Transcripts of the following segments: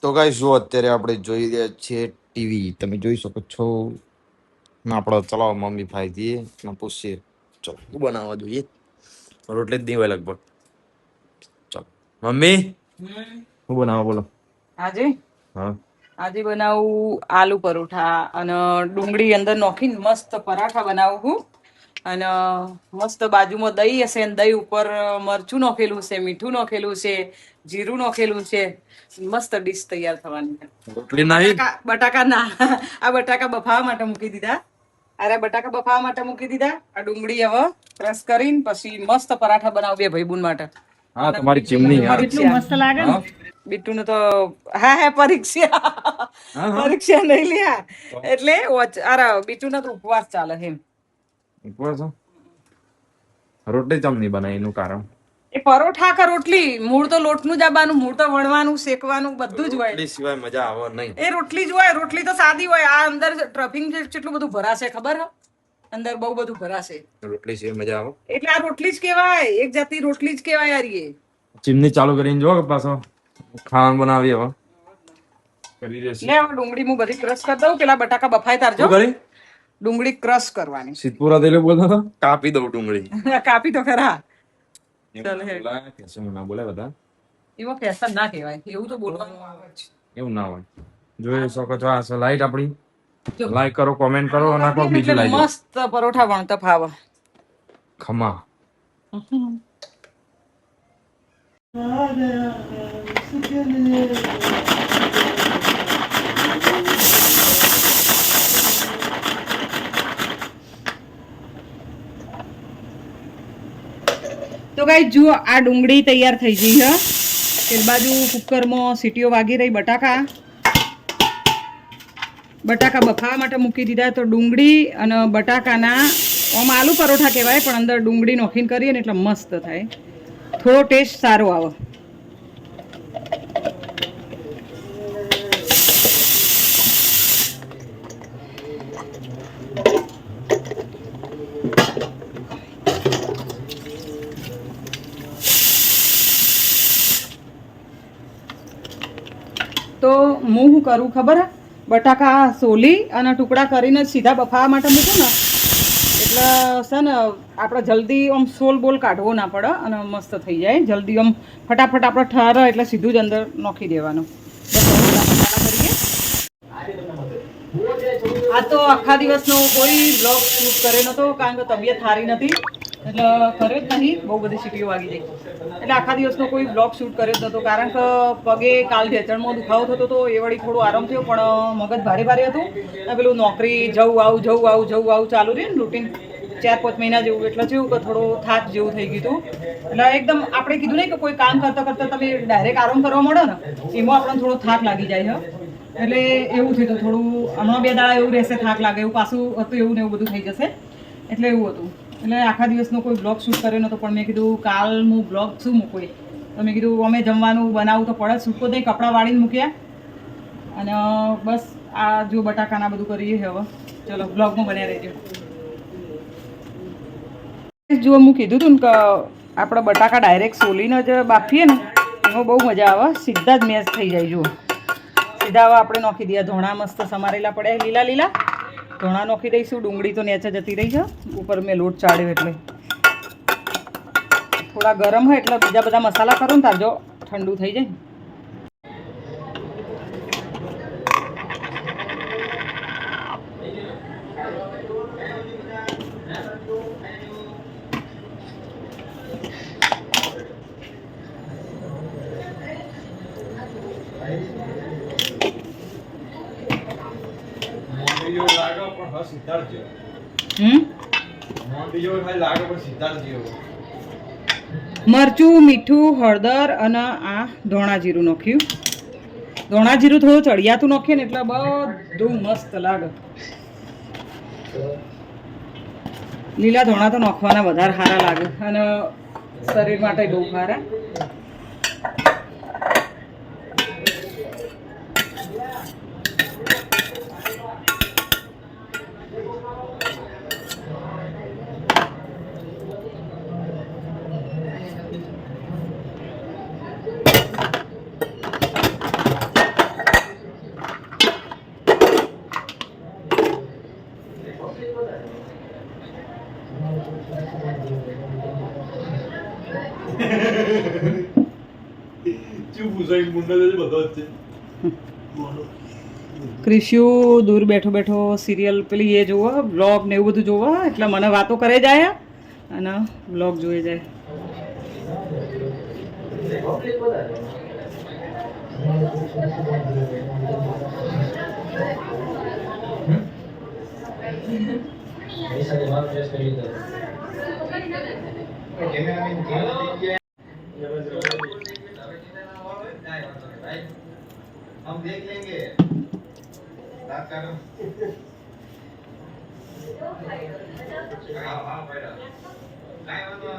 તો ગાઈસ જો અત્યારે આપણે જોઈ રહ્યા છીએ ટીવી. તમે જોઈ શકો છો. આપણે ચલાવો મમ્મી ભાઈ દીએ ને પૂછીએ ચલો શું બનાવવા જોઈએ. રોટલી જ નહીં હોય લગભગ. ચલો મમ્મી શું બનાવવા બોલો. આજે હા આજે બનાવું આલુ પરોઠા અને ડુંગળી અંદર નાખીને મસ્ત પરાઠા બનાવું છું. અને મસ્ત બાજુમાં દહીં હશે અને દહીં ઉપર મરચું નાખેલું છે, મીઠું નાખેલું છે, જીરું નાખેલું છે. મસ્ત ડીશ તૈયાર થવાની છે. રોટલી નહીં. બટાકા ના આ બટાકા બફાવા માટે મૂકી દીધા. બટાકા બફાવા માટે મૂકી દીધા. આ ડુંગળી હવે ક્રશ કરીને પછી મસ્ત પરાઠા બનાવું બે ભાઈબંધ માટે. હા તમારી ચીમની યાર એટલું મસ્ત લાગે ને. બીટુ નું તો હા પરીક્ષા પરીક્ષા નહીં લ્યા એટલે બીટુ નો તો ઉપવાસ ચાલે એમ. ઉપવાસ રોટલી ચમ નહીં બનાવી એનું કારણ એ પરોઠા કે રોટલી મૂળ તો લોટનું જ આવવાનું, મૂળ તો વણવાનું, શેકવાનું બધું જ હોય. રોટલી સિવાય મજા આવે નહીં. એ રોટલી જ હોય. રોટલી તો સાદી હોય. આ અંદર ટ્રફિંગ કેટલું બધું ભરાશે ખબર હે? અંદર બહુ બધું ભરાશે. રોટલી સિવાય મજા આવે એટલે આ રોટલી જ કહેવાય. એક જાતની રોટલી જ કહેવાય યાર. એ ચીમની ચાલુ કરીને જો પાછો ખાવાનું બનાવી હવે કરી દેશે. લે હવે ડુંગળી હું બધી ક્રશ કરી દઉં. પેલા બટાકા બફાય તારજો. ડુંગળી ક્રશ કરવાની. સિદ્ધપુરા તેલે બોલતો હતો કાપી દઉં ડુંગળી. કાપી તો ખરા. ના બોલે બધા એમાં ફેશન ના કહેવાય. એવું તો બોલવાનું આવે છે. એવું ના હોય. જોઈ શકો છો આ લાઈટ આપણી. લાઈક કરો, કોમેન્ટ કરો અને કોઈ બીજું લાઈક મસ્ત પરોઠા વણતા ફાવે. ખમા તો ગાઈસ જુઓ આ ડુંગળી તૈયાર થઈ ગઈ છે. એક બાજુ કુકરમાં સીટીઓ વાગી રહી. બટાકા બફાવા માટે મૂકી દીધા. તો ડુંગળી અને બટાકાના આમ આલુ પરોઠા કહેવાય પણ અંદર ડુંગળી નોખીને કરીએ ને એટલે મસ્ત થાય. થોડો ટેસ્ટ સારો આવે. તો હું શું કરું ખબર? બટાકા સોલી અને ટુકડા કરીને સીધા બફાવા માટે મૂકું ને એટલે છે ને આપણે જલ્દી આમ સોલ બોલ કાઢવો ના પડે અને મસ્ત થઈ જાય. જલ્દી આમ ફટાફટ આપણે ઠારે એટલે સીધું જ અંદર નાખી દેવાનું. આ તો આખા દિવસનો કોઈ બ્લોગ શૂટ કર્યો નહોતો કારણ કે તબિયત સારી નથી એટલે કર્યો જ નહીં. બહુ બધી સીટીઓ વાગી ગઈ એટલે આખા દિવસનો કોઈ બ્લોગ શૂટ કર્યો જ નહોતો કારણ કે પગે કાલ ઢેચણમાં દુખાવો થતો હતો. એ વળી થોડું આરામ થયો પણ મગજ ભારે ભારે હતું. પેલું નોકરી જવું આવું ચાલુ રહ્યું ને રૂટીન 4-5 મહિના જેવું. એટલે જેવું કે થોડું થાક જેવું થઈ ગયું હતું. એટલે એકદમ આપણે કીધું નહીં કે કોઈ કામ કરતાં કરતાં તમે ડાયરેક્ટ આરામ કરવા મળો ને એમાં આપણને થોડો થાક લાગી જાય છે. એટલે એવું થયું હતું થોડું. હમણાં 2 દાડા એવું રહેશે થાક લાગે એવું પાછું હતું એવું ને એવું બધું થઈ જશે એટલે એવું હતું. એટલે આખા દિવસનો કોઈ બ્લોગ શૂટ કર્યો નહોતો પણ મેં કીધું કાલ હું બ્લોગ શું મૂકું. તો મેં કીધું અમે જમવાનું બનાવું તો પડે. સૂકો દહીં કપડાં વાળીને મૂક્યા અને બસ આ જો બટાકાના બધું કરીએ હવે. ચલો બ્લોગમાં બન્યા રહેજો. જો હું કીધું હતું ને કે આપણે બટાકા ડાયરેક્ટ સોલીને જ બાફીએ ને એમાં બહુ મજા આવે. સીધા જ મેચ થઈ જાય. જુઓ સીધા હવે આપણે નાખી દઈએ. ધોણા મસ્ત સમારેલા પડ્યા લીલા લીલા ધોણા નાખી દઈશું. ડુંગળી તો નેચે જતી રહી છે. ઉપર મેં લોટ ચાળ્યો એટલે થોડા ગરમ હોય એટલે બીજા બધા મસાલા કરો ને તારજો ઠંડુ થઈ જાય. મરચું, મીઠું, હળદર અને આ ધોણા જીરું નાખ્યું. ધોણા જીરું થોડું ચડિયાતું નાખીએ ને એટલે બધું મસ્ત લાગે. લીલા ધોણા તો નાખવાના વધારે સારા લાગે અને શરીર માટે બહુ સારા. ક્રિશ્યુ દૂર બેઠો બેઠો સિરિયલ પેલી એ જોવો બ્લોગ ને એવું બધું જોવો એટલે મને વાતો કરે જાય અને બ્લોગ જોઈ જાય. हम देख लेंगे बात कर हाँ हाँ बेटा काय वांधो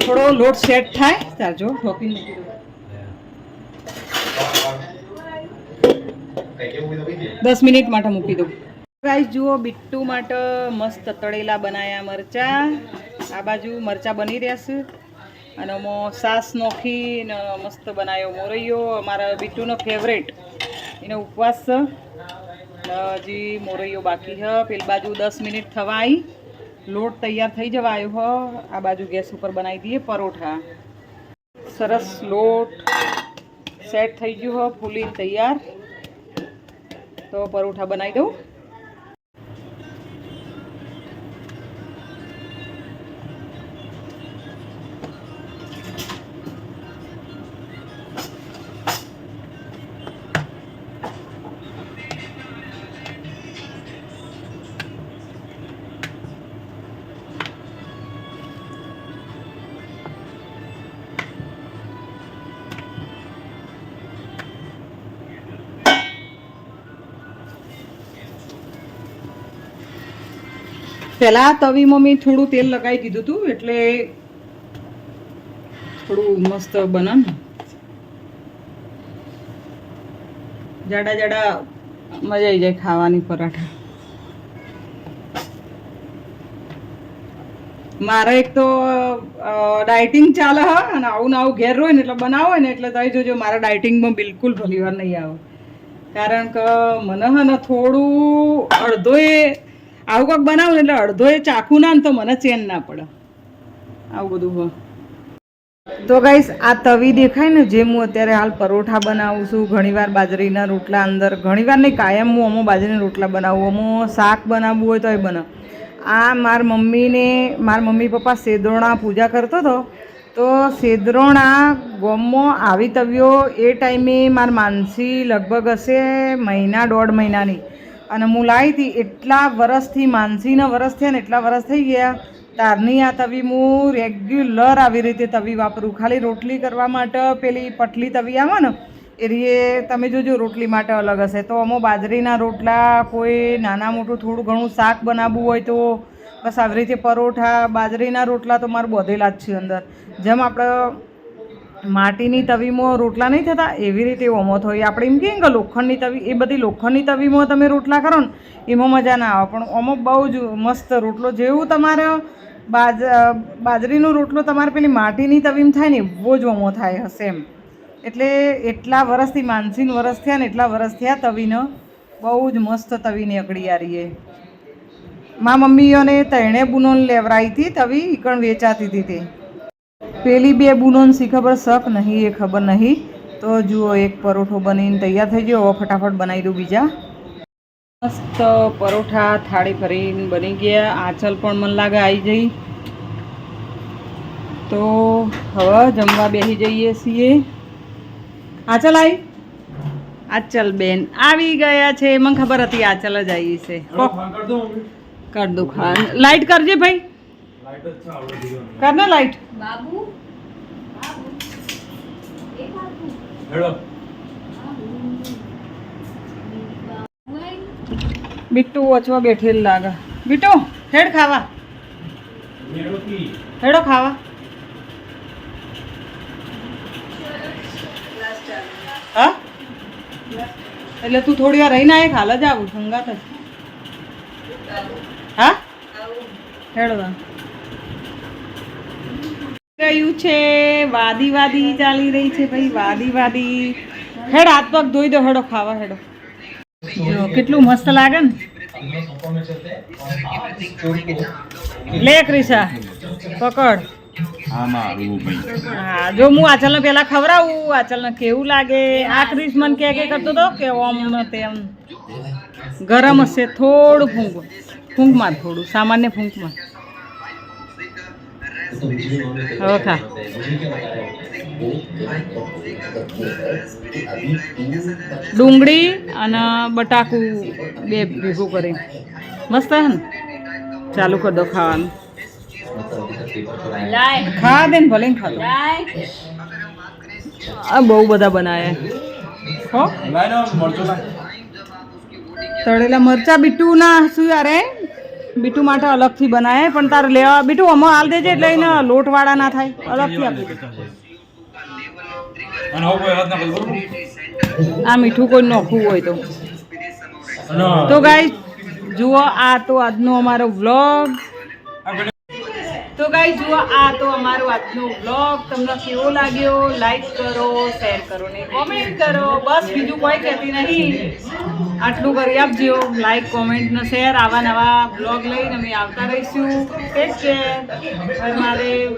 થોડો લોટ સેટ થાય તાર જો ઠોકી મૂકી દો 10 મિનિટ માટે મૂકી દઉં. ગાઈસ જુઓ બિટ્ટુ માટે મસ્ત તળેલા બનાયા મરચા. આ બાજુ મરચા બની રહ્યા છે અને એમાં સાસ નોખીને મસ્ત બનાવ્યો મોરૈયો. અમારા બિટ્ટુનો ફેવરેટ, એનો ઉપવાસ છે. હજી મોરૈયો બાકી છે. પેલી બાજુ 10 મિનિટ થવા આવી, લોટ તૈયાર થઈ જવા આવ્યો હ. આ બાજુ ગેસ ઉપર બનાવી દઈએ પરોઠા. સરસ લોટ સેટ થઈ ગયું હ, ફૂલીને તૈયાર. તો પરોઠા બનાવી દઉં. પહેલાં તવીમાં મેં થોડું તેલ લગાવી દીધું હતું એટલે થોડું મસ્ત બને ને. જાડા જાડા મજા આવી જાય ખાવાની પરાઠા. મારે એક તો ડાયટિંગ ચાલે હ અને આવું ને આવું ઘેર હોય ને એટલે બનાવો ને એટલે તમે જોજો મારા ડાયટિંગમાં બિલકુલ ભલીવાર નહીં આવે. કારણ કે મને હે ને થોડું અડધોએ આવું કંઈક બનાવું ને એટલે અડધો એ ચાખું ના ને તો મને ચેન ના પડે. આવું બધું હોય તો ગાઈસ આ તવી દેખાય ને જેમ હું અત્યારે હાલ પરોઠા બનાવું છું. ઘણીવાર બાજરીના રોટલા અંદર, ઘણીવાર નહીં કાયમ હું અમુક બાજરીના રોટલા બનાવું, અમુક શાક બનાવવું હોય તો એ બનાવું. આ મારા મમ્મી પપ્પા શેદરોણા પૂજા કરતો હતો તો શેદરોણા ગોમમાં આવી તવીઓ એ ટાઈમે મારી માનસી લગભગ હશે મહિના 1.5 મહિનાની અને હું લાવી હતી. એટલા વરસથી માનસીના વરસ થયા ને એટલા વરસ થઈ ગયા તારની આ તવી હું રેગ્યુલર આવી રીતે તવી વાપરું. ખાલી રોટલી કરવા માટે પેલી પટલી તવી આવે ને એ રીતે તમે જોજો રોટલી માટે અલગ હશે. તો અમો બાજરીના રોટલા, કોઈ નાના મોટું થોડું ઘણું શાક બનાવવું હોય તો બસ આવી રીતે પરોઠા. બાજરીના રોટલા તો મારે બધેલા જ છે અંદર. જેમ આપણે માટીની તવીમાં રોટલા નહીં થતા એવી રીતે ઓમો થાય. આપણે એમ કહીએ કે લોખંડની તવી, એ બધી લોખંડની તવીમાં તમે રોટલા કરો ને એમાં મજા ના આવે, પણ ઓમો બહુ જ મસ્ત રોટલો જેવું તમારે બાજરીનો રોટલો તમારે પેલી માટીની તવીમાં થાય ને એવો જ ઓમો થાય હશે એમ. એટલે એટલા વરસથી માનસીન વરસ થયા ને એટલા વરસ થયા તવીનો બહુ જ મસ્ત તવીની અકડી આ રહીએ. મા મમ્મીઓને 3 બુનોન લેવરાઈ હતી તવી, ઈકણ વેચાતી હતી તે. પેલી 2 બુનોન શી ખબર શક નહીં એ ખબર નહીં. તો જુઓ એક પરોઠો બનીને તૈયાર થઈ ગયો. હવે ફટાફટ બનાવી દઉં બીજા. મસ્ત પરોઠા થાળી ભરીને બની ગયા. આંચલ પણ મને લાગે આવી જઈ. તો હવે જમવા બેસી જઈએ છીએ. આંચલ આવી? આંચલ બેન આવી ગયા છે. મને ખબર હતી આંચલ જ આવી છે. કર દો ખાન. લાઈટ કરજે ભાઈ, કર ને લાઈટ. બાબુ બિટ્ટુ ઓછવા બેઠેલ લાગે. બિટ્ટુ હેડ ખાવા, હેડો ખાવા. હા એટલે તું થોડી વાર રહીને આવે, હાલ જ આવું સંગાત જ. હા હેડો રહ્યું છે. વાદી વાદી ચાલી રહી છે ભાઈ, વાદી વાદી. હેડ હાથ પગ ધોઈ દો, હેડો ખાવા હેડો. જો કેટલું મસ્ત લાગે ને. લે ક્રિશા પકડ. હા જો હું આચલને પેલા ખવડાવું, આચલને કેવું લાગે. આ ક્રિશ મને કે કરતો હતો કે ઓમ તેમ ગરમ હશે, થોડું ફૂંકમાં થોડું સામાન્ય ફૂંકમાં. હવે ખા. ડુંગળી અને બટાકું બે ભેગું કરીને મસ્ત હે ને. ચાલુ કરી દો ખાવાનું. ખા દે ને ભલે ને ખાધો. આ બહુ બધા બનાયા હો. તળેલા મરચા બીટુ ના શું યાર હે, બીટુ માટે અલગથી બનાવે પણ તારે લેવા બીટુ આમાં હાલ દેજે એટલે એને લોટવાળા ના થાય, અલગથી આપી દે. આ મીઠું કોઈ નોખવું હોય તો ગાઈસ જુઓ આ તો આજનો અમારો વ્લોગ. તો ગાઈસ જુઓ આ તો અમારો આજનો વ્લોગ. તમને કેવો લાગ્યો? લાઈક કરો, શેર કરો ને કોમેન્ટ કરો. બસ બીજું કોઈ કહેતી નહીં, આટલું કરી આપજો. લાઈક કોમેન્ટ ને શેર. આવા નવા વ્લોગ લઈને અમે આવતા રહીશું. Take care. હર મહાદેવ.